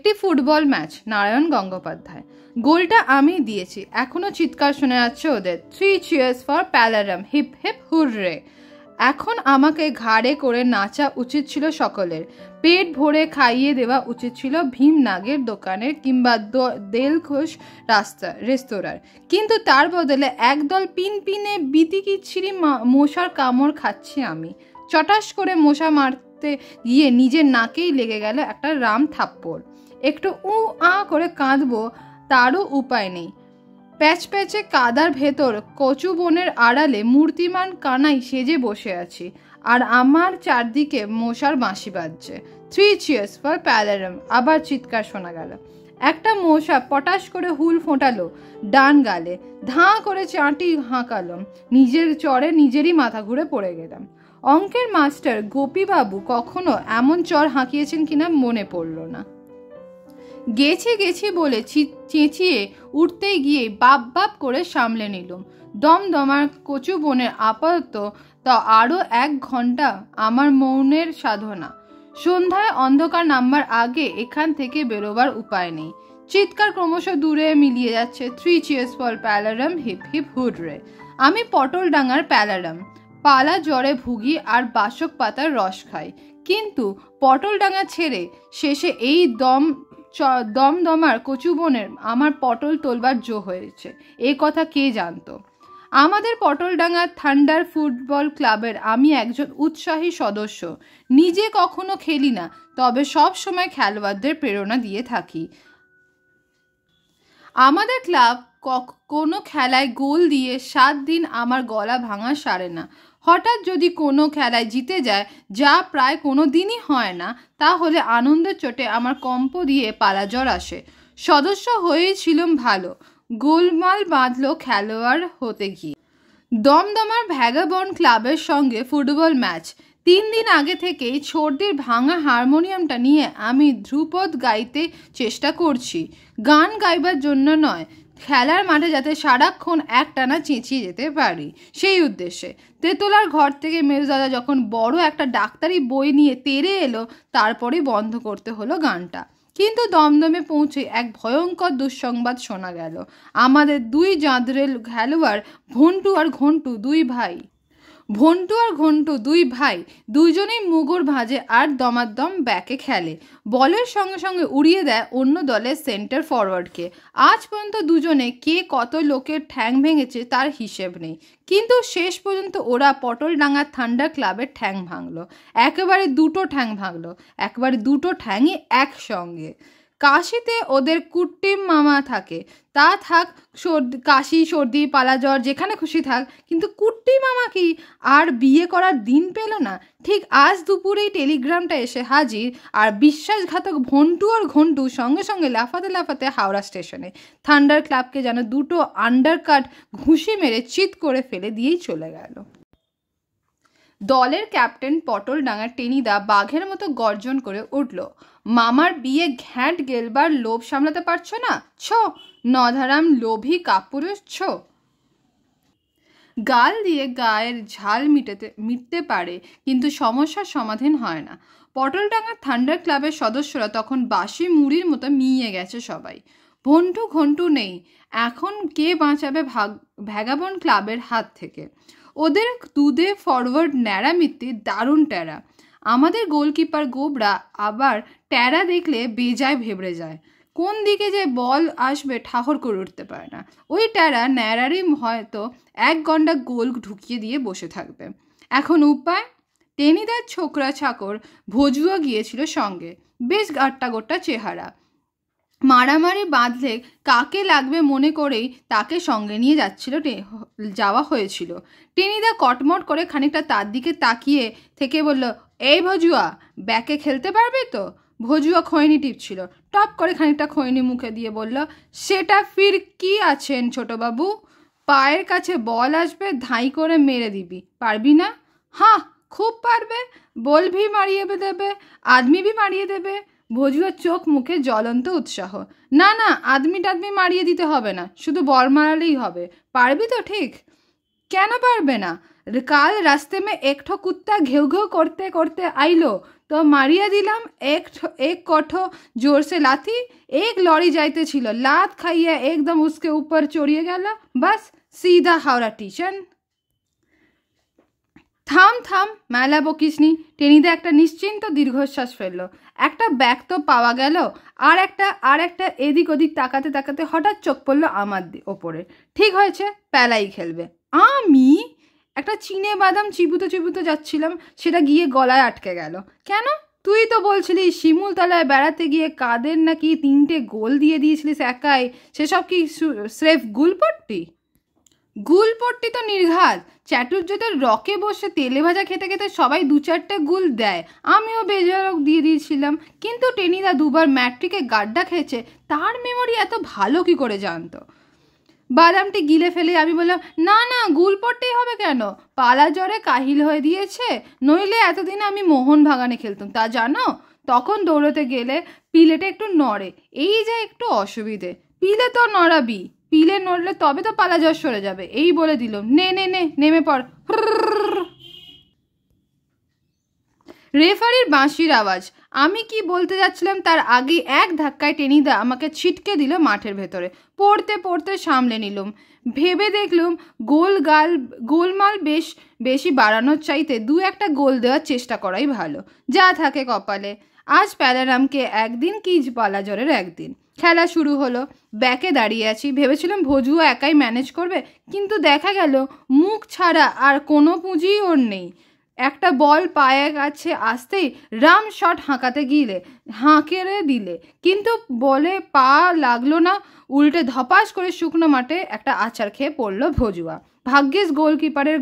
একটি football match, Narayan Gangopadhyay. গোলটা আমি দিয়েছি, এখনো চিৎকার শোনা যাচ্ছে ওদের, 3 cheers for Palaram, hip hip hurray. এখন আমাকে ঘাড়ে করে নাচা উচিত ছিল সকলের, পেট ভরে খাইয়ে দেওয়া উচিত ছিল ভীম নাগের দোকানের কিংবা দেলখোশ রেস্তোরাঁর, কিন্তু তার বদলে একদল পিনপিনে বিতিকিচ্ছিরি মশার কামড় খাচ্ছি আমি। চটাস করে মশা মারতে গিয়ে নিজের নাকেই লেগে গেল একটা রাম থাপ্পড়। একটু আ করে কাঁদবো তারও উপায় নেই। প্যাচপ্যাচে কাদার ভেতর কচু বনের আড়ালে মূর্তিমান কানাই সেজে বসে আছি, আর আমার চারদিকে মশার বাঁশি বাজছে। 3 cheers ফর প্যালারাম, আবার চিৎকার শোনা গেল। একটা মশা পটাশ করে হুল ফোটালো ডান গালে, ধাঁ করে চাঁটি হাঁকালো। নিজের চরে নিজেরই মাথা ঘুরে পড়ে গেলাম। অঙ্কের মাস্টার গোপীবাবু কখনো এমন চর হাঁকিয়েছেন কিনা মনে পড়ল না। গেছি বলে চেঁচিয়ে উঠতেই গিয়ে বাপ করে সামলে নিলুম। দমদমার কচু বনের আপাতত তা আরও 1 ঘন্টা আমার মৌনের সাধনা। সন্ধ্যায় অন্ধকার নামবার আগে এখান থেকে বেরোবার উপায় নেই। চিৎকার ক্রমশ দূরে মিলিয়ে যাচ্ছে, 3 cheers for Palaram, hip hip hurray. আমি পটলডাঙ্গার প্যালারাম, পালা জ্বরে ভুগি আর বাসক পাতার রস খাই, কিন্তু পটলডাঙ্গা ছেড়ে শেষে এই দমদমার কচুবনের আমার পটল তোলবার জো হয়েছে, এ কথা কে জানতো? আমাদের পটলডাঙ্গা থান্ডার ফুটবল ক্লাবের আমি একজন উৎসাহী সদস্য। নিজে কখনো খেলি না, তবে সব সময় খেলোয়াড়দের প্রেরণা দিয়ে থাকি। আমাদের ক্লাব কোনো খেলায় গোল দিয়ে 7 দিন আমার গলা ভাঙা সারে না। হঠাৎ যদি কোনো খেলায় জিতে যায়, যা প্রায় কোনো দিনই হয় না, তাহলে আনন্দের চোটে আমার কম্প দিয়ে পালাজ্বর আসে। সদস্য হয়েছিলাম ভালো, গোলমাল বাঁধলো খেলোয়াড় হতে গিয়ে। দমদমার ভ্যাগাবন্ড ক্লাবের সঙ্গে ফুটবল ম্যাচ। 3 দিন আগে থেকেই ছোটদের ভাঙা হারমোনিয়ামটা নিয়ে আমি ধ্রুপদ গাইতে চেষ্টা করছি। গান গাইবার জন্য নয়, খেলার মাঠে যাতে সারাক্ষণ একটানা চেঁচিয়ে যেতে পারি, সেই উদ্দেশ্যে। তেতলার ঘর থেকে মেজদাদা যখন বড় একটা ডাক্তারি বই নিয়ে তেড়ে এলো, তারপরে বন্ধ করতে হলো গানটা। কিন্তু দমদমে পৌঁছে এক ভয়ঙ্কর দুঃসংবাদ শোনা গেল। আমাদের 2 জাঁদরেল খেলোয়াড় ভন্টু আর ঘন্টু, 2 ভাই, দুজনেই মুগুর ভাজে আর দমাদম ব্যাকে খেলে। বলের সঙ্গে সঙ্গে উড়িয়ে দেয় অন্য দলের সেন্টার ফরওয়ার্ডকে। আজ পর্যন্ত দুজনে কে কত লোকের ঠ্যাং ভেঙেছে তার হিসেব নেই, কিন্তু শেষ পর্যন্ত ওরা পটলডাঙ্গার থান্ডার ক্লাবের ঠ্যাং ভাঙলো। একেবারে 2টো ঠ্যাং ভাঙলো, একেবারে 2টো ঠ্যাংই একসঙ্গে। কাশিতে ওদের কুট্টিম মামা থাকে, তা থাক, কাশি সর্দি পালাজ্বর যেখানে খুশি থাক, কিন্তু কুট্টি মামা কি আর বিয়ে করার দিন পেল না? ঠিক আজ দুপুরেই টেলিগ্রামটা এসে হাজির, আর বিশ্বাসঘাতক ভন্টু আর ঘন্টু সঙ্গে সঙ্গে লাফাতে হাওড়া স্টেশনে। থান্ডার ক্লাবকে যেন 2টো আন্ডারকাট ঘুষি মেরে চিৎ করে ফেলে দিয়েই চলে গেল। দলের ক্যাপ্টেন পটলডাঙ্গার টেনিদা বাঘের মতো গর্জন করে উঠল, মামার বিয়ে ঘ্যাঁট গেলবার লোভ সামলাতে পারছো না? নধারাম লোভী কাপুরুষ। গাল দিয়ে গায়ের ঝাল মিটতে পারে, কিন্তু সমস্যার সমাধান হয় না। পটলডাঙ্গার থান্ডার ক্লাবের সদস্যরা তখন বাসি মুড়ির মতো মিয়ে গেছে সবাই। ভন্টু ঘন্টু নেই, এখন কে বাঁচাবে ভ্যাগাবন্ড ক্লাবের হাত থেকে? ওদের দুধে ফরওয়ার্ড ন্যাড়া মিত্তি দারুণ ট্যারা। আমাদের গোলকিপার গোবরা আবার ট্যারা দেখলে বেজায় ভেবড়ে যায়, কোন দিকে যে বল আসবে ঠাহর করে উঠতে পারে না। ওই ট্যারা ন্যাড়ারই হয়তো 1 ঘন্টা গোল ঢুকিয়ে দিয়ে বসে থাকবে। এখন উপায়? টেনিদার ছোকরা চাকর ভজুয়া গিয়েছিল সঙ্গে, বেশ গাট্টা চেহারা। মারামারি বাঁধলে কাকে লাগবে মনে করেই তাকে সঙ্গে নিয়ে যাওয়া হয়েছিল। টেনিদা কটমট করে খানিকটা তার দিকে তাকিয়ে থেকে বলল, এই ভজুয়া, ব্যাকে খেলতে পারবে তো? ভজুয়া খৈনি টিপছিল, টপ করে খানিকটা খৈনি মুখে দিয়ে বলল, সেটা ফির কি আছেন ছোটবাবু, পায়ের কাছে বল আসবে, ধাই করে মেরে দিবি, পারবি না? হ্যাঁ, খুব পারবে, বল ভি মারিয়ে দেবে, আদমি ভি মারিয়ে দেবে। ভজুয়ার চোখ মুখে জ্বলন্ত উৎসাহ। না, আদমি টাদমি মারিয়ে দিতে হবে না, শুধু বল মারালেই হবে। পারবি তো ঠিক? কেন পারবে না? কাল রাস্তে মে একঠো কুত্তা ঘেউ ঘেউ করতে করতে আইলো, তো মারিয়া দিলাম एक कठो जोर से लाथी, एक लॉरी जाते छिलो, लात खाइए एकदम उसके ऊपर चढ़िए गেল, बस सीधा हावड़ा स्टेशन। থাম থাম, মেলা বকিসনি। টেনিদা একটা নিশ্চিন্ত দীর্ঘশ্বাস ফেললো। একটা ব্যাগ তো পাওয়া গেল। আর একটা এদিক ওদিক তাকাতে তাকাতে হঠাৎ চোখ পড়লো আমার ওপরে। ঠিক হয়েছে, প্যালাই খেলবে। আমি একটা চিনে বাদাম চিবুতে চিবুতে যাচ্ছিলাম, সেটা গিয়ে গলায় আটকে গেল। কেন? তুই তো বলছিলি শিমুলতলায় বেড়াতে গিয়ে কাদের নাকি 3টে গোল দিয়ে দিয়েছিলিস একাই, সেসব কি স্রেফ গুলপট্টি? গুলপট্টি তো নির্ঘাত। চাটুর্যদের রকে বসে তেলে ভাজা খেতে খেতে সবাই 2-4টে গুল দেয়, আমিও বেজারক দিয়ে দিয়েছিলাম। কিন্তু টেনিদা 2বার ম্যাট্রিকে গাড্ডা খেয়েছে, তার মেমোরি এত ভালো কি করে জানতো? বাদামটি গিলে ফেলে আমি বললাম, না না, গুলপট্টি হবে কেন? পালা জ্বরে কাহিল হয়ে দিয়েছে, নইলে এতদিন আমি মোহন ভাগানে খেলতাম, তা জানো? তখন দৌড়তে গেলে পিলেটা একটু নড়ে, এই যে একটু অসুবিধে। পিলে তো নড়াবি, পিলে নড়লে তবে তো পালা জ্বর সরে যাবে। এই বলে দিল, নে নে নে, নেমে পড়। রেফারির বাঁশির আওয়াজ। আমি কি বলতে যাচ্ছিলাম তার আগে এক ধাক্কায় টেনিদা আমাকে ছিটকে দিল মাঠের ভেতরে। পড়তে পড়তে সামলে নিলুম, ভেবে দেখলুম গোলমাল বেশি বাড়ানোর চাইতে 2-1টা গোল দেওয়ার চেষ্টা করাই ভালো, যা থাকে কপালে। আজ প্যালারামকে একদিন কি পালা জ্বরের একদিন। খেলা শুরু হলো, ব্যাকে দাঁড়িয়ে আছি, ভেবেছিলাম ভজুয়া একাই ম্যানেজ করবে, কিন্তু দেখা গেল মুখ ছাড়া আর কোনো পুঁজিই ওর নেই। একটা বল পায়ে কাছে আসতেই রাম শট হাঁকেরে দিলে, কিন্তু বলে পা লাগলো না, উল্টে ধপাস করে শুকনো মাঠে একটা আছাড় খেয়ে পড়লো ভজুয়া। ভাগ্যিস গোলকিপারের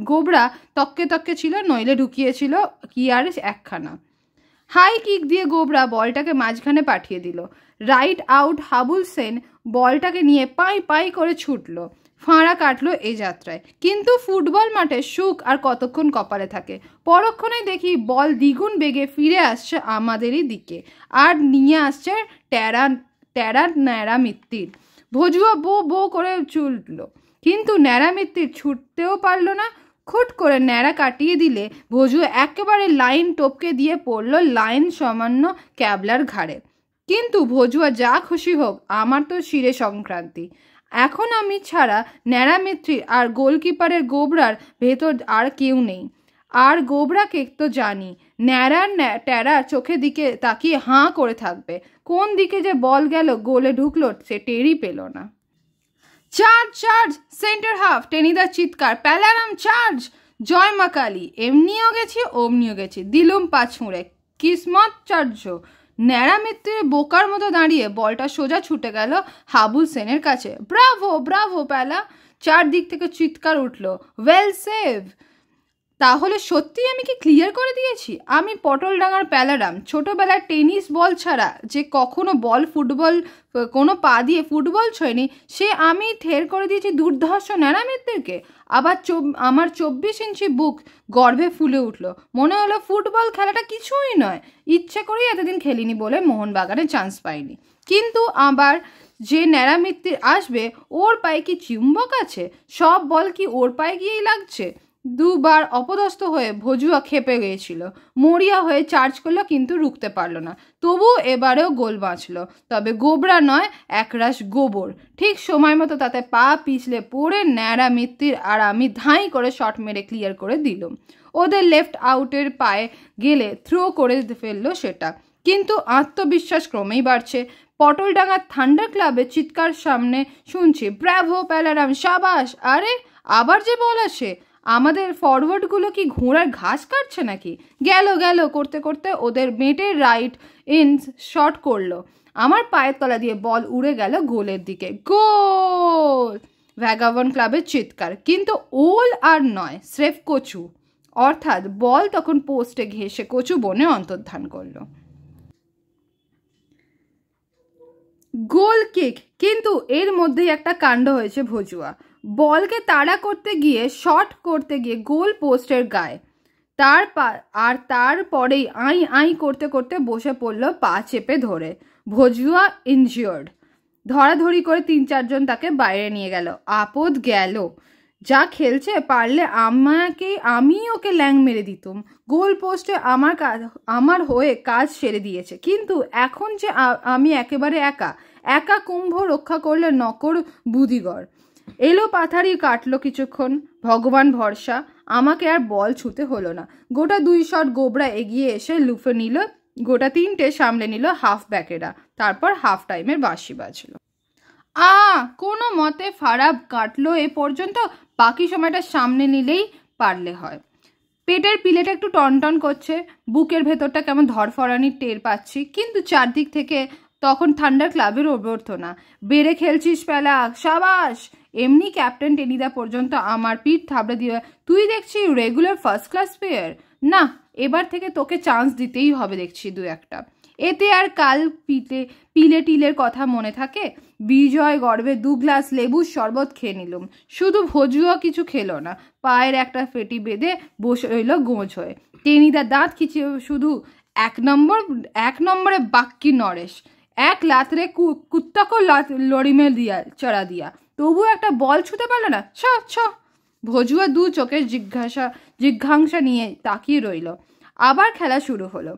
গোবরা তককে তককে ছিল, নইলে ঢুকিয়েছিল কি আর একখানা। হাই কিক দিয়ে গোবরা বলটাকে মাঝখানে পাঠিয়ে দিল। রাইট আউট হাবুল সেন বলটাকে নিয়ে পাই করে ছুটলো। ফাঁড়া কাটলো এই যাত্রায়। কিন্তু ফুটবল মাঠে সুখ আর কতক্ষণ কপালে থাকে। পরক্ষণেই দেখি বল দ্বিগুণ বেগে ফিরে আসছে আমাদেরই দিকে, আর নিয়ে আসছে ট্যারা ন্যাড়া মিত্তির। ভজুয়া বো করে ছুটলো, কিন্তু ন্যাড়া মিত্তির ছুটতেও পারলো না। খুট করে ন্যাড়া কাটিয়ে দিলে ভজুয়া একেবারে লাইন টপকে দিয়ে পড়লো লাইন সামান্য ক্যাবলার ঘাড়ে। কিন্তু ভজুয়া যা খুশি হোক, আমার তো শিরে সংক্রান্তি। এখন আমি ছাড়া ন্যাড়ামিত্রি আর গোলকিপারের গোবরার ভেতর আর কেউ নেই। আর গোবরাকে তো জানি, ট্যারার চোখের দিকে তাকিয়ে হাঁ করে থাকবে। কোন দিকে যে বল গেল গোলে ঢুকলো সে টেরই পেল না। চার্জ সেন্টার হাফ, টেনিদার চিৎকার, প্যালারাম চার্জ, জয় মা কালী। এমনিও গেছি অমনিও গেছি, দিলুম পা ছুঁড়ে, কিসমত চার্জ। ন্যাড়া মিত্রের বোকার মতো দাঁড়িয়ে বলটা সোজা ছুটে গেল হাবুল সেনের কাছে। ব্রাভো প্যালা, চারদিক থেকে চিৎকার উঠল, ওয়েল সেভ। তাহলে সত্যি আমি কি ক্লিয়ার করে দিয়েছি? আমি পটলডাঙ্গার প্যালারাম, ছোটবেলায় টেনিস বল ছাড়া যে কখনো কোনো পা দিয়ে ফুটবল ছোঁয়নি, সে আমি ঠের করে দিয়েছি দুর্ধর্ষ ন্যাড়া মিত্রকে। আবার আমার 24 ইঞ্চি বুক গর্ভে ফুলে উঠল। মনে হলো ফুটবল খেলাটা কিছুই নয়, ইচ্ছে করেই এতদিন খেলিনি বলে মোহনবাগানে চান্স পাইনি। কিন্তু আবার যে ন্যাড়া মিত্র আসবে, ওর পায়ে কি চুম্বক আছে? সব বল কি ওর পায়ে গিয়েই লাগছে? 2বার অপদস্থ হয়ে ভজুয়া খেপে গিয়েছিল, মরিয়া হয়ে চার্জ করলো, কিন্তু রুখতে পারলো না। তবু এবারেও গোল বাঁচলো, তবে গোবরা নয়, একরাশ গোবর। ঠিক সময় মতো তাতে পা পিছলে পড়ে ন্যাড়া মিত্তির আর আমি ধাঁই করে শট মেরে ক্লিয়ার করে দিলাম। ওদের লেফট আউটের পায়ে গেলে থ্রো করে ফেললো সেটা। কিন্তু আত্মবিশ্বাস ক্রমেই বাড়ছে। পটলডাঙ্গার থান্ডার ক্লাবের চিৎকার সামনে শুনছি, ব্রাভো প্যালারাম, সাবাস। আরে আবার যে বল আসে। আমাদের ফরওয়ার্ডগুলো কি ঘোড়ার ঘাস কাটছে নাকি? গেল করতে করতে ওদের মেটের রাইট ইন শট করলো, আমার পায়ের তলা দিয়ে বল উড়ে গেল গোলের দিকে। গোল! ভ্যাগাবন ক্লাবের চিৎকার। কিন্তু ওল আর নয়, স্রেফ কচু। অর্থাৎ বল তখন পোস্টে ঘেঁষে কচু বনে অন্তর্ধান করলো। গোল কিক। কিন্তু এর মধ্যেই একটা কাণ্ড হয়েছে ভজুয়া। বলকে তাড়া করতে গিয়ে শট করতে গিয়ে গোল পোস্টের গায়ে, তারপরেই আই করতে করতে বসে পড়ল পা চেপে ধরে। ভজুয়া ইনজিওর্ড। ধরাধরি করে 3-4 জন তাকে বাইরে নিয়ে গেল। আপদ গেল। যা খেলছে, পারলে আমি ওকে ল্যাং মেরে দিতুম। গোল পোস্টে আমার হয়ে কাজ সেরে দিয়েছে, কিন্তু এখন যে আমি একেবারে একা কুম্ভ রক্ষা করলে নকর বুদিগর। এলো পাথারি কাটলো কিছুক্ষণ, ভগবান ভরসা আমাকে আর বল ছুতে হলো না। গোটা 2 শট গোবরা এগিয়ে এসে লুফে নিল, গোটা 3টে সামলে নিল হাফ ব্যাকেরা। তারপর হাফ টাইমের বাঁশি বাজলো। কোনো মতে ফারাব কাটলো এ পর্যন্ত, বাকি সময়টা সামনে নিলেই পারলে হয়। পেটের পিলেটা একটু টনটন করছে, বুকের ভেতরটা কেমন ধরফরানি টের পাচ্ছি, কিন্তু চারদিক থেকে তখন থান্ডার ক্লাবের অভ্যর্থনা। বেড়ে খেলছিস পেলা, সাবাস। এমনি ক্যাপ্টেন টেনিদা পর্যন্ত আমার পিঠ থাবড়ে দিয়ে, তুই দেখছি রেগুলার ফার্স্ট ক্লাস প্লেয়ার, না এবার থেকে তোকে চান্স দিতেই হবে দেখছি 2-1টা। এতে আর কাল পিলে টিলের কথা মনে থাকে? বিজয় গর্বে 2 গ্লাস লেবুর শরবত খেয়ে নিলুম। শুধু ভজুয়া কিছু খেলো না, পায়ের একটা ফেটি বেঁধে বসে রইল গোঁজ হয়ে। টেনিদা দাঁত খিচিয়ে শুধু এক নম্বরে বাক্কি নরেশ, এক লাতরে কুত্তাকে লড়িমে চড়া দিয়া, তবু একটা বল ছুতে পারল না। ছ ভজুয়া 2 চোখের জিজ্ঞাসা নিয়ে তাকিয়ে রইল। আবার খেলা শুরু হলো।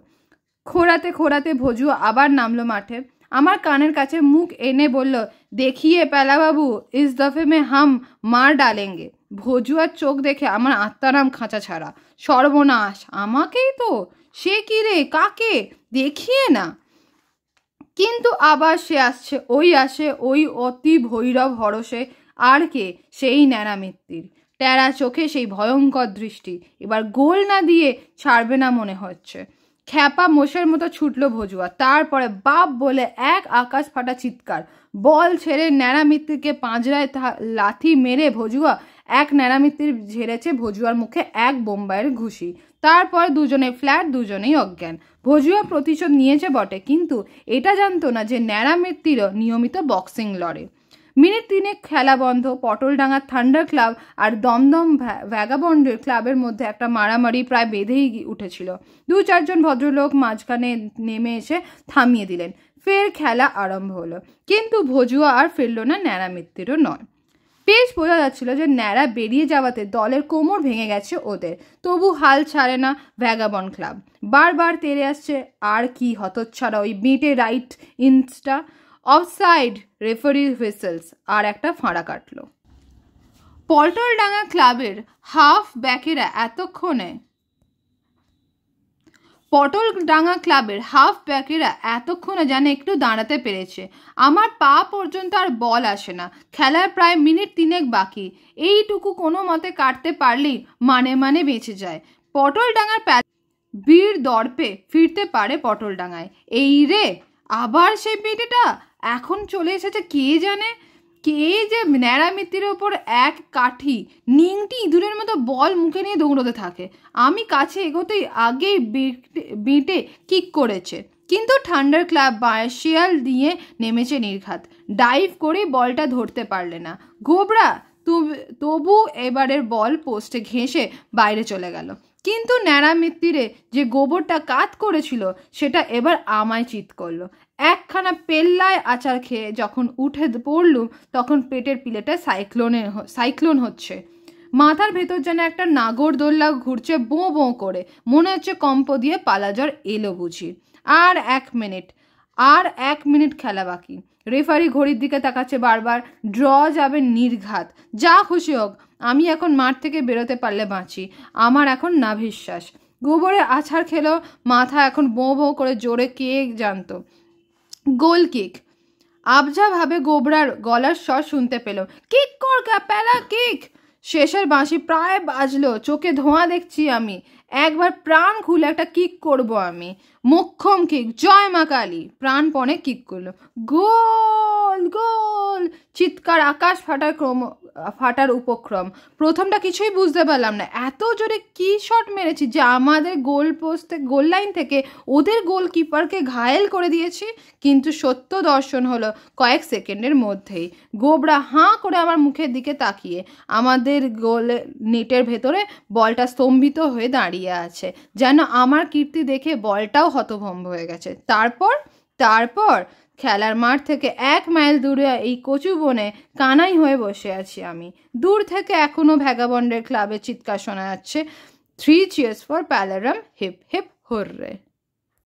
খোঁড়াতে ভজুয়া আবার নামলো মাঠে। আমার কানের কাছে মুখ এনে বলল, দেখিয়ে পেলাবাবু, ইস দফে মে হাম মার ডালেঙ্গে। ভজুয়ার চোখ দেখে আমার আত্মারাম খাঁচা ছাড়া। সর্বনাশ, আমাকেই তো। সে কি রে, কাকে? দেখিয়ে না। কিন্তু আবার সে আসছে ওই অতি ভৈরব হরসে। আর কে? সেই ন্যাড়ামিত্তির টেরা চোখে সেই ভয়ঙ্কর দৃষ্টি। এবার গোল না দিয়ে ছাড়বে না মনে হচ্ছে। খ্যাপা মোষের মতো ছুটলো ভজুয়া, তারপরে বাপ বলে এক আকাশ ফাটা চিৎকার। বল ছেড়ে ন্যাড়ামিত্তিরকে পাঁজরায় লাথি মেরে ভজুয়া এক ন্যাড়ামিত্তির ঝেড়েছে ভজুয়ার মুখে এক বোম্বাইয়ের ঘুষি। তারপর দুজনে ফ্ল্যাট, দুজনেই অজ্ঞান। ভজুয়া প্রতিশোধ নিয়েছে বটে, কিন্তু এটা জানতো না যে ন্যাড়ামিত্তিরও নিয়মিত বক্সিং লড়ে। মিনিট 3 খেলা বন্ধ। পটলডাঙ্গার থান্ডার ক্লাব আর দমদম ভ্যাগাবন্ডের ক্লাবের মধ্যে একটা মারামারি প্রায় বেঁধেই উঠেছিল। 2-4 জন ভদ্রলোক মাঝখানে নেমে এসে থামিয়ে দিলেন। ফের খেলা আরম্ভ হলো, কিন্তু ভজুয়া আর ফিরল না, ন্যাড়ামিত্তিরও নয়। বেশ বোঝা যাচ্ছিল যে ন্যাড়া বেরিয়ে যাওয়াতে দলের কোমর ভেঙে গেছে ওদের। তবু হাল ছাড়ে না ভ্যাগাবন্ড ক্লাব, বারবার তেড়ে আসছে। আর কি হতচ্ছাড়া ওই বেঁটে রাইট ইনস্টা, অফসাইড, রেফারি হুইসেলস, আর একটা ফাঁড়া কাটলো। পটলডাঙ্গা ক্লাবের হাফ ব্যাকেরা এতক্ষণে যেন একটু দাঁড়াতে পেরেছে। আমার পা পর্যন্ত আর বল আসে না। খেলার প্রায় মিনিট 3 বাকি। এইটুকু কোনো মতে কাটতে পারলেই মানে বেঁচে যায়। পটলডাঙ্গার বীর দর্পে ফিরতে পারে পটলডাঙ্গায়। এই রে, আবার সেই পেটেটা এখন চলে এসেছে। কে জানে কে যে ন্যাড়ামিত্তির ওপর এক কাঠি নিংটি ইঁদুরের মতো বল মুখে নিয়ে দৌড়তে থাকে। আমি কাছে এগোতেই আগেই বেঁটে কিক করেছে, কিন্তু থান্ডার ক্লাব শিয়াল দিয়ে নেমেছে নির্ঘাত। ডাইভ করে বলটা ধরতে পারলে না গোবরা। তবু এবারের বল পোস্টে ঘেঁষে বাইরে চলে গেল। কিন্তু ন্যাড়ামিত্তিরে যে গোবরটা কাত করেছিল সেটা এবার আমায় চিৎ করলো। একখানা পেল্লায় আচার খেয়ে যখন উঠে পড়লুম, তখন পেটের পিলেটা সাইক্লোন হচ্ছে। মাথার ভেতর যেন একটা নাগর দোল্লা ঘুরছে বোঁ বোঁ করে। মনে হচ্ছে কম্প দিয়ে পালাজ্বর এলো বুঝি। আর 1 মিনিট খেলা বাকি। রেফারি ঘড়ির দিকে তাকাচ্ছে বারবার। ড্র যাবে নির্ঘাত, যা খুশি হোক। আমি এখন মাঠ থেকে বেরোতে পারলে বাঁচি, আমার এখন না বিশ্বাস। গোবরে আছাড় খেলো, মাথা এখন বোঁ বোঁ করে জোরে, কে জানতো। গোল কিক। আবঝাভাবে গোবরার গলার স্বর শুনতে পেল, কিক কর ক্যাপেলা, কিক। শেষের বাঁশি প্রায় বাজলো, চোখে ধোঁয়া দেখছি আমি। একবার প্রাণ খুলে একটা কিক করব আমি। মোক্ষম কিক, জয় মা কালী। প্রাণপণে কিক করলো। গোল গোল, চিৎকার, আকাশ ফাটার উপক্রম। প্রথমটা কিছুই বুঝতে পারলাম না, এত জোরে কি শট মেরেছি যে আমাদের গোল লাইন থেকে ওদের গোলকিপারকে ঘায়েল করে দিয়েছি। কিন্তু সত্য দর্শন হলো কয়েক সেকেন্ডের মধ্যেই। গোবরা হাঁ করে আমার মুখের দিকে তাকিয়ে, আমাদের নেটের ভেতরে বলটা স্তম্ভিত হয়ে দাঁড়িয়ে আছে, যেন আমার কীর্তি দেখে বলটাও হতভম্ব হয়ে গেছে। তারপর খেলার মাঠ থেকে 1 মাইল দূরে এই কচু বনে কানাই হয়ে বসে আছি আমি। দূর থেকে এখনো ভ্যাগাবন্ডের ক্লাবের চিৎকার শোনা যাচ্ছে, 3 cheers for Palaram, hip hip hurray.